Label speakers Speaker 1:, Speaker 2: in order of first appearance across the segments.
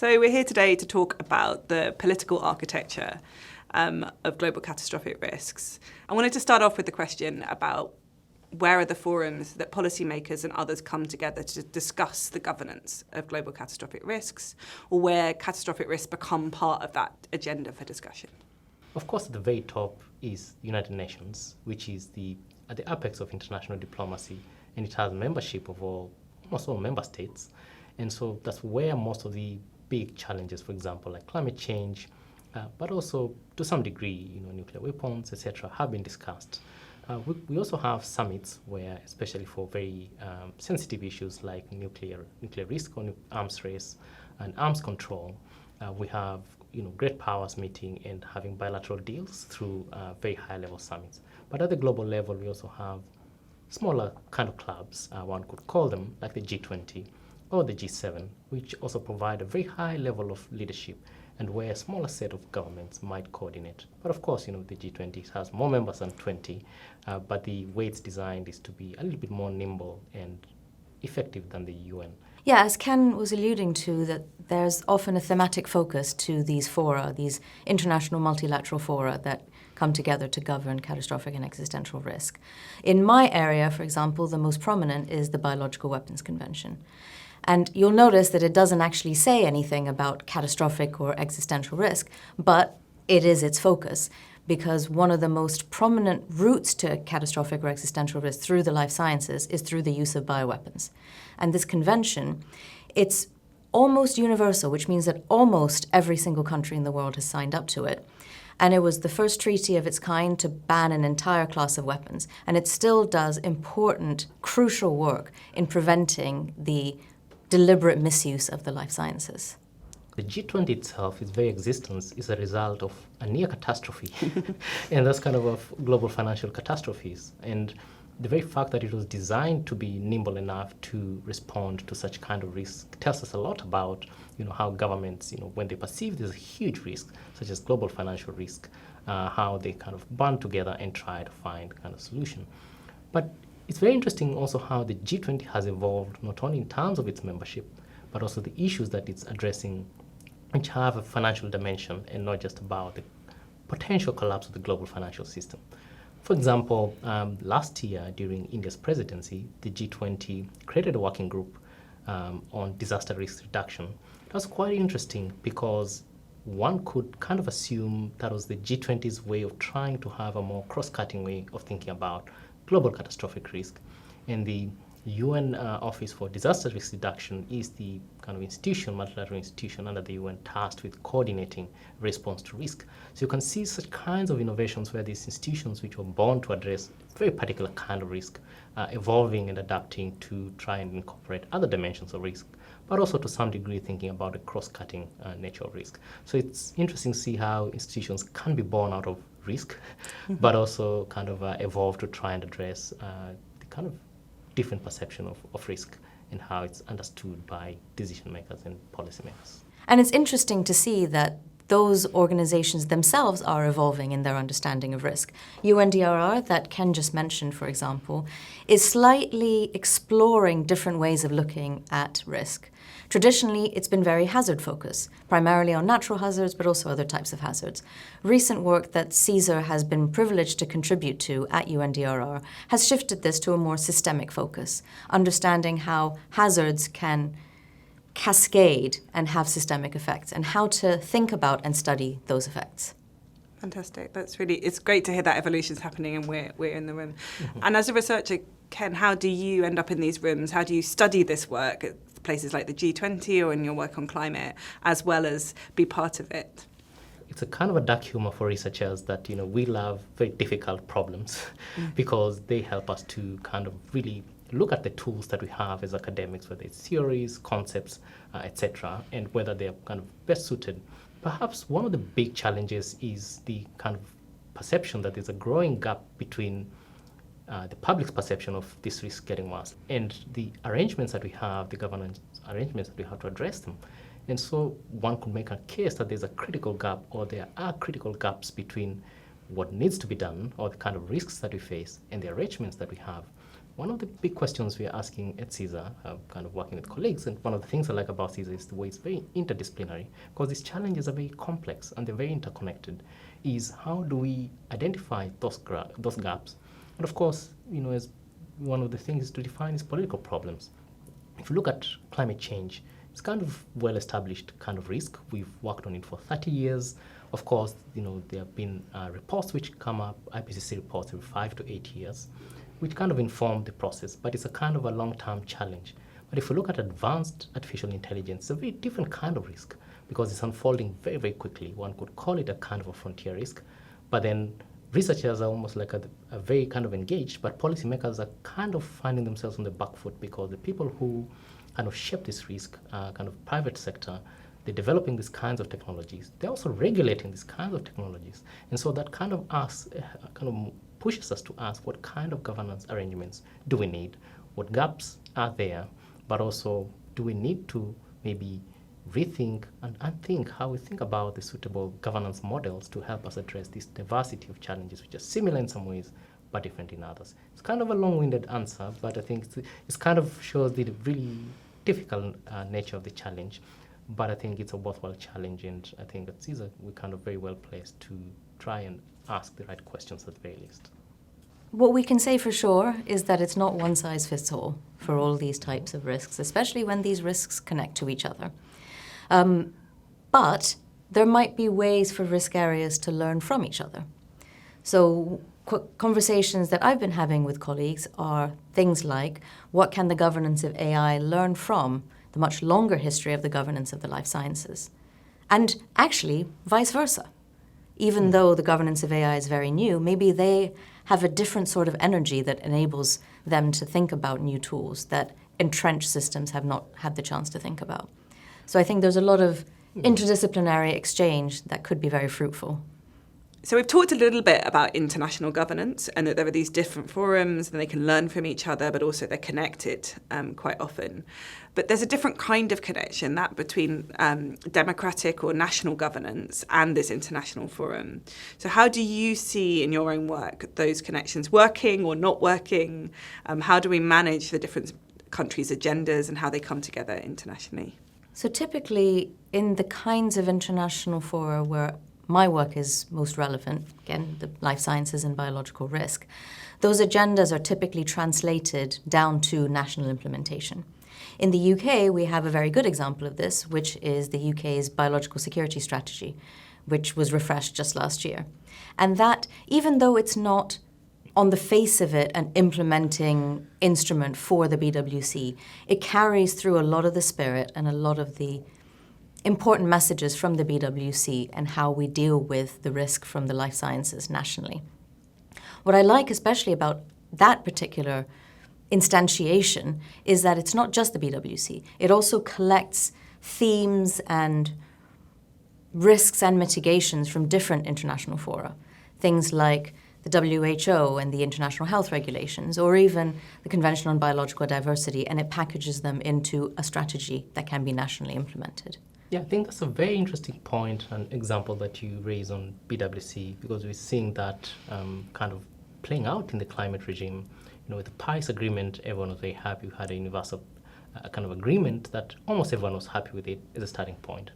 Speaker 1: So we're here today to talk about the political architecture of global catastrophic risks. I wanted to start off with the question about where are the forums that policymakers and others come together to discuss the governance of global catastrophic risks, or where catastrophic risks become part of that agenda for discussion?
Speaker 2: Of course, at the very top is the United Nations, which is at the apex of international diplomacy, and it has membership of almost all member states. And so that's where most of the big challenges, for example, like climate change, but also to some degree, nuclear weapons, etc., have been discussed. We also have summits where, especially for very sensitive issues like nuclear risk or arms race and arms control, we have great powers meeting and having bilateral deals through very high-level summits. But at the global level, we also have smaller kind of clubs, one could call them, like the G20 or the G7, which also provide a very high level of leadership and where a smaller set of governments might coordinate. But of course, the G20 has more members than 20, but the way it's designed is to be a little bit more nimble and effective than the UN.
Speaker 3: Yeah, as Ken was alluding to, that there's often a thematic focus to these fora, these international multilateral fora that come together to govern catastrophic and existential risk. In my area, for example, the most prominent is the Biological Weapons Convention. And you'll notice that it doesn't actually say anything about catastrophic or existential risk, but it is its focus, because one of the most prominent routes to catastrophic or existential risk through the life sciences is through the use of bioweapons. And this convention, it's almost universal, which means that almost every single country in the world has signed up to it. And it was the first treaty of its kind to ban an entire class of weapons. And it still does important, crucial work in preventing the deliberate misuse of the life sciences.
Speaker 2: The G20 itself, its very existence, is a result of a near catastrophe. And that's kind of global financial catastrophes. And the very fact that it was designed to be nimble enough to respond to such kind of risk tells us a lot about how governments, when they perceive there's a huge risk, such as global financial risk, how they kind of band together and try to find kind of solution. But it's very interesting also how the G20 has evolved, not only in terms of its membership, but also the issues that it's addressing, which have a financial dimension and not just about the potential collapse of the global financial system. For example, last year during India's presidency, the G20 created a working group on disaster risk reduction. It was quite interesting because one could kind of assume that was the G20's way of trying to have a more cross-cutting way of thinking about global catastrophic risk. And the UN Office for Disaster Risk Reduction is the kind of institution, multilateral institution under the UN tasked with coordinating response to risk. So you can see such kinds of innovations where these institutions, which were born to address a very particular kind of risk, evolving and adapting to try and incorporate other dimensions of risk, but also to some degree thinking about the cross-cutting nature of risk. So it's interesting to see how institutions can be born out of risk, but also kind of evolve to try and address the kind of different perception of risk and how it's understood by decision makers and policymakers.
Speaker 3: And it's interesting to see that those organizations themselves are evolving in their understanding of risk. UNDRR, that Ken just mentioned, for example, is slightly exploring different ways of looking at risk. Traditionally, it's been very hazard-focused, primarily on natural hazards, but also other types of hazards. Recent work that CSER has been privileged to contribute to at UNDRR has shifted this to a more systemic focus, understanding how hazards can cascade and have systemic effects, and how to think about and study those effects.
Speaker 1: Fantastic. It's great to hear that evolution's happening and we're in the room. Mm-hmm. And as a researcher, Ken, how do you end up in these rooms? How do you study this work at places like the G20 or in your work on climate, as well as be part of it?
Speaker 2: It's a kind of a dark humor for researchers that, we love very difficult problems because they help us to kind of really look at the tools that we have as academics, whether it's theories, concepts, etc., and whether they're kind of best suited. Perhaps one of the big challenges is the kind of perception that there's a growing gap between the public's perception of this risk getting worse and the arrangements that we have, the governance arrangements that we have to address them. And so one could make a case that there's a critical gap, or there are critical gaps between what needs to be done or the kind of risks that we face and the arrangements that we have one of the big questions we are asking at CSER, kind of working with colleagues, and one of the things I like about CSER is the way it's very interdisciplinary, because these challenges are very complex and they're very interconnected, is how do we identify those gaps? And of course, as one of the things to define is political problems. If you look at climate change, it's kind of well-established kind of risk. We've worked on it for 30 years. Of course, there have been reports which come up, IPCC reports every 5 to 8 years, which kind of inform the process, but it's a kind of a long-term challenge. But if you look at advanced artificial intelligence, it's a very different kind of risk because it's unfolding very, very quickly. One could call it a kind of a frontier risk, but then researchers are almost like a very kind of engaged, but policymakers are kind of finding themselves on the back foot because the people who kind of shape this risk, kind of private sector, they're developing these kinds of technologies. They're also regulating these kinds of technologies. And so that kind of pushes us to ask what kind of governance arrangements do we need, what gaps are there, but also do we need to maybe rethink and unthink how we think about the suitable governance models to help us address this diversity of challenges, which are similar in some ways, but different in others. It's kind of a long-winded answer, but I think it kind of shows the really difficult nature of the challenge. But I think it's a worthwhile challenge, and I think at CSER we're kind of very well placed to try and ask the right questions at the very least.
Speaker 3: What we can say for sure is that it's not one size fits all for all these types of risks, especially when these risks connect to each other. But there might be ways for risk areas to learn from each other. So conversations that I've been having with colleagues are things like, what can the governance of AI learn from the much longer history of the governance of the life sciences? And actually, vice versa. Even though the governance of AI is very new, maybe they have a different sort of energy that enables them to think about new tools that entrenched systems have not had the chance to think about. So I think there's a lot of interdisciplinary exchange that could be very fruitful.
Speaker 1: So we've talked a little bit about international governance and that there are these different forums and they can learn from each other, but also they're connected quite often. But there's a different kind of connection, that between democratic or national governance and this international forum. So how do you see in your own work those connections working or not working? How do we manage the different countries' agendas and how they come together internationally?
Speaker 3: So typically in the kinds of international fora where my work is most relevant, again, the life sciences and biological risk, those agendas are typically translated down to national implementation. In the UK, we have a very good example of this, which is the UK's biological security strategy, which was refreshed just last year. And that, even though it's not on the face of it an implementing instrument for the BWC, it carries through a lot of the spirit and a lot of the important messages from the BWC and how we deal with the risk from the life sciences nationally. What I like especially about that particular instantiation is that it's not just the BWC. It also collects themes and risks and mitigations from different international fora. Things like the WHO and the international health regulations, or even the Convention on Biological Diversity, and it packages them into a strategy that can be nationally implemented.
Speaker 2: Yeah, I think that's a very interesting point and example that you raise on BWC, because we're seeing that kind of playing out in the climate regime. With the Paris Agreement, everyone was very happy. We had a universal kind of agreement that almost everyone was happy with it as a starting point.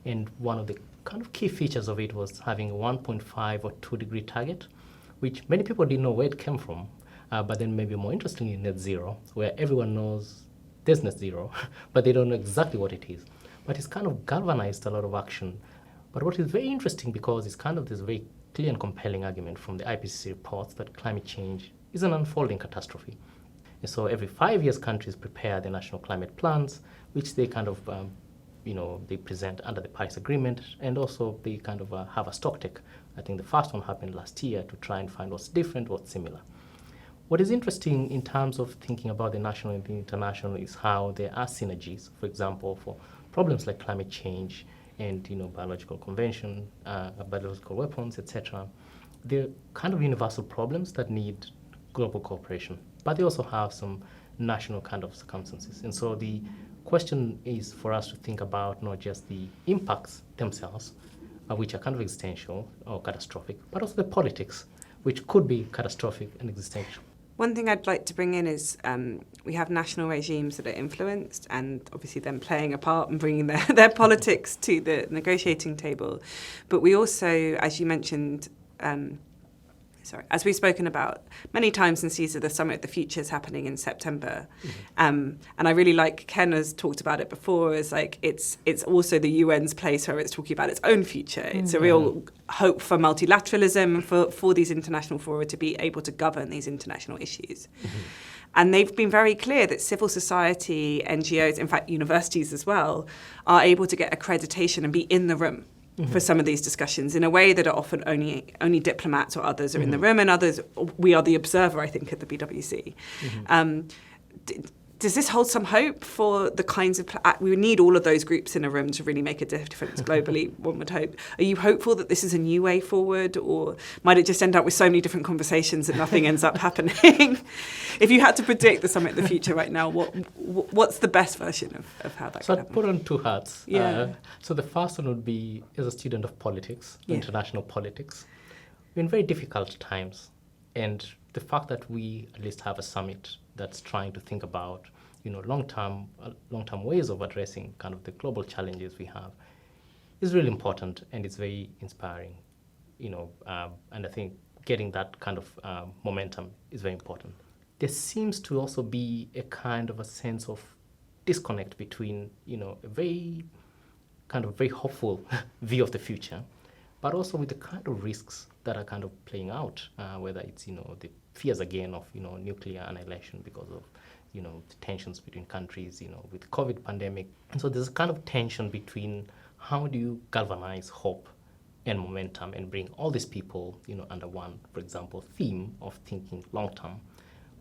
Speaker 2: And one of the kind of key features of it was having a 1.5 or 2 degree target, which many people didn't know where it came from. But then maybe more interestingly, net zero, where everyone knows there's net zero, but they don't know exactly what it is. But it's kind of galvanized a lot of action. But what is very interesting, because it's kind of this very clear and compelling argument from the IPCC reports that climate change is an unfolding catastrophe. And so every 5 years, countries prepare their national climate plans, which they kind of, they present under the Paris Agreement, and also they kind of have a stock take. I think the first one happened last year to try and find what's different, what's similar. What is interesting in terms of thinking about the national and the international is how there are synergies, for example, for problems like climate change and biological convention, biological weapons, etc. They're kind of universal problems that need global cooperation, but they also have some national kind of circumstances. And so the question is for us to think about not just the impacts themselves, which are kind of existential or catastrophic, but also the politics, which could be catastrophic and existential.
Speaker 1: One thing I'd like to bring in is we have national regimes that are influenced and obviously then playing a part and bringing their politics to the negotiating table. But we also, as you mentioned, as we've spoken about many times in CESA, the Summit of the Future is happening in September. And I really like, Ken has talked about it before, is like it's also the UN's place where it's talking about its own future. It's a real hope for multilateralism, for these international fora to be able to govern these international issues. And they've been very clear that civil society, NGOs, in fact universities as well, are able to get accreditation and be in the room for some of these discussions in a way that are often only diplomats or others are in the room, and others, we are the observer, I think, at the BWC. Does this hold some hope for the kinds of... we need all of those groups in a room to really make a difference globally, one would hope. Are you hopeful that this is a new way forward, or might it just end up with so many different conversations that nothing ends up happening? If you had to predict the Summit of the Future right now, what's the best version of how that could happen?
Speaker 2: So I'd put on two hats.
Speaker 1: Yeah.
Speaker 2: So the first one would be, as a student of politics, international politics, we're in very difficult times. And the fact that we at least have a summit that's trying to think about, long-term ways of addressing kind of the global challenges we have is really important, and it's very inspiring, and I think getting that kind of momentum is very important. There seems to also be a kind of a sense of disconnect between, a very hopeful view of the future, but also with the kind of risks that are kind of playing out, whether it's, the fears again of, nuclear annihilation because of, the tensions between countries, with the COVID pandemic. And so there's a kind of tension between how do you galvanize hope and momentum and bring all these people, under one, for example, theme of thinking long-term,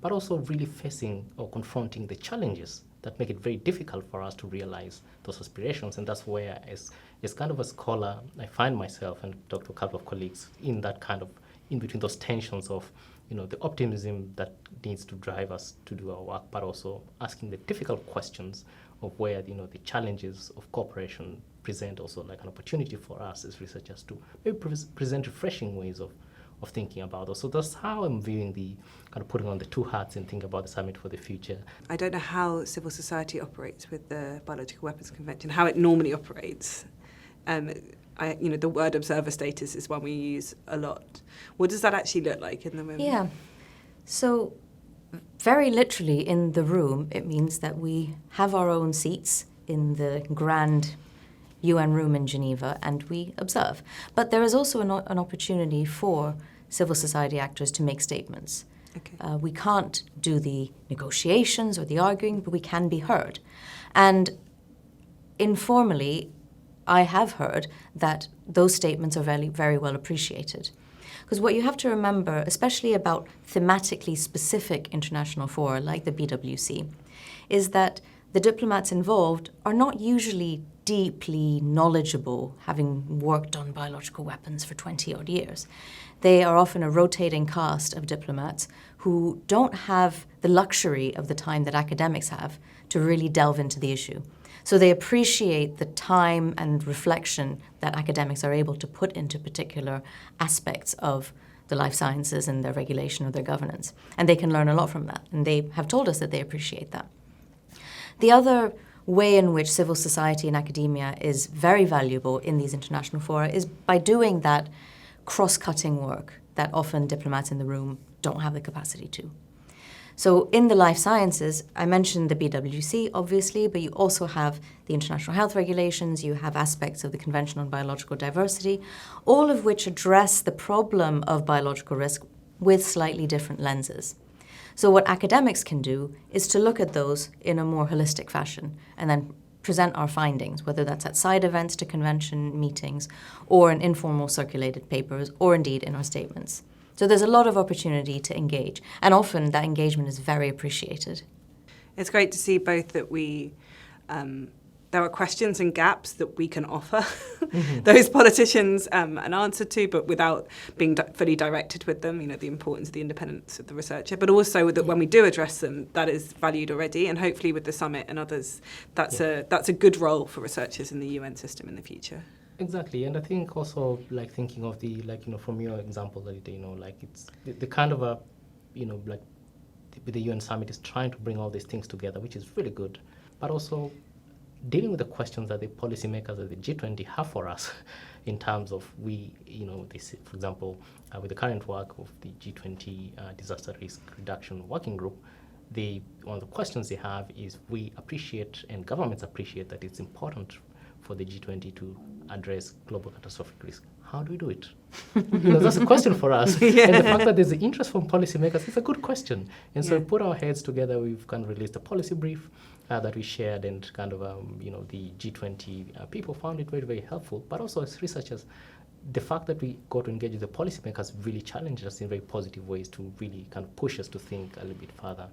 Speaker 2: but also really facing or confronting the challenges that make it very difficult for us to realize those aspirations. And that's where, as kind of a scholar, I find myself, and talk to a couple of colleagues, in that kind of, in between those tensions of, the optimism that needs to drive us to do our work, but also asking the difficult questions of where, the challenges of cooperation present also like an opportunity for us as researchers to maybe present refreshing ways of thinking about those. So that's how I'm viewing the kind of putting on the two hats and thinking about the Summit for the Future.
Speaker 1: I don't know how civil society operates with the Biological Weapons Convention, how it normally operates. The word observer status is one we use a lot. What does that actually look like in the room?
Speaker 3: Yeah. So very literally in the room, it means that we have our own seats in the grand UN room in Geneva and we observe. But there is also an opportunity for civil society actors to make statements.
Speaker 1: Okay.
Speaker 3: We can't do the negotiations or the arguing, but we can be heard. And informally, I have heard that those statements are very, very well appreciated. Because what you have to remember, especially about thematically specific international fora like the BWC, is that the diplomats involved are not usually deeply knowledgeable, having worked on biological weapons for 20-odd years. They are often a rotating cast of diplomats who don't have the luxury of the time that academics have to really delve into the issue. So they appreciate the time and reflection that academics are able to put into particular aspects of the life sciences and their regulation or their governance. And they can learn a lot from that. And they have told us that they appreciate that. The other way in which civil society and academia is very valuable in these international fora is by doing that cross-cutting work that often diplomats in the room don't have the capacity to. So in the life sciences, I mentioned the BWC, obviously, but you also have the international health regulations, you have aspects of the Convention on Biological Diversity, all of which address the problem of biological risk with slightly different lenses. So what academics can do is to look at those in a more holistic fashion and then present our findings, whether that's at side events to convention meetings or in informal circulated papers or indeed in our statements. So there's a lot of opportunity to engage, and often that engagement is very appreciated.
Speaker 1: It's great to see both that there are questions and gaps that we can offer those politicians an answer to, but without being fully directed with them, the importance of the independence of the researcher, but also that when we do address them, that is valued already, and hopefully with the summit and others, that's a good role for researchers in the UN system in the future.
Speaker 2: Exactly, and I think also thinking of the from your example, it's the kind of a with the UN summit is trying to bring all these things together, which is really good, but also dealing with the questions that the policymakers at the G20 have for us in terms of this, for example, with the current work of the G20 disaster risk reduction working group, one of the questions they have is we appreciate and governments appreciate that it's important for the G20 to address global catastrophic risk. How do we do it? That's a question for us.
Speaker 1: Yeah.
Speaker 2: And the fact that there's interest from policymakers is a good question. And so we put our heads together. We've kind of released a policy brief that we shared, and kind of, the G20 people found it very, very helpful. But also as researchers, the fact that we got to engage with the policymakers really challenged us in very positive ways to really kind of push us to think a little bit further.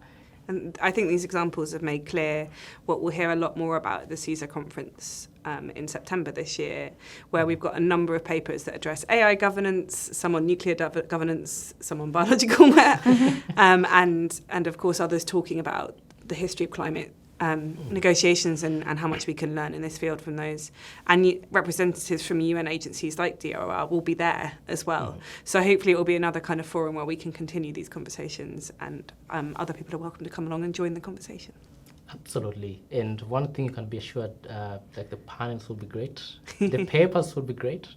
Speaker 1: And I think these examples have made clear what we'll hear a lot more about at the CISA conference in September this year, where we've got a number of papers that address AI governance, some on nuclear governance, some on biological and of course others talking about the history of climate negotiations and how much we can learn in this field from those. And representatives from UN agencies like DRR will be there as well. So hopefully it will be another kind of forum where we can continue these conversations, and other people are welcome to come along and join the conversation.
Speaker 2: Absolutely. And one thing you can be assured, like the panels will be great, the papers will be great,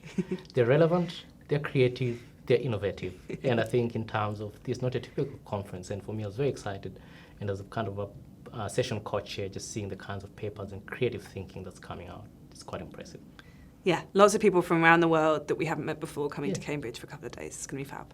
Speaker 2: they're relevant, they're creative, they're innovative. And I think in terms of, this is not a typical conference, and for me I was very excited, and as a kind of a session co-chair, just seeing the kinds of papers and creative thinking that's coming out. It's quite impressive.
Speaker 1: Yeah, lots of people from around the world that we haven't met before coming to Cambridge for a couple of days. It's going to be fab.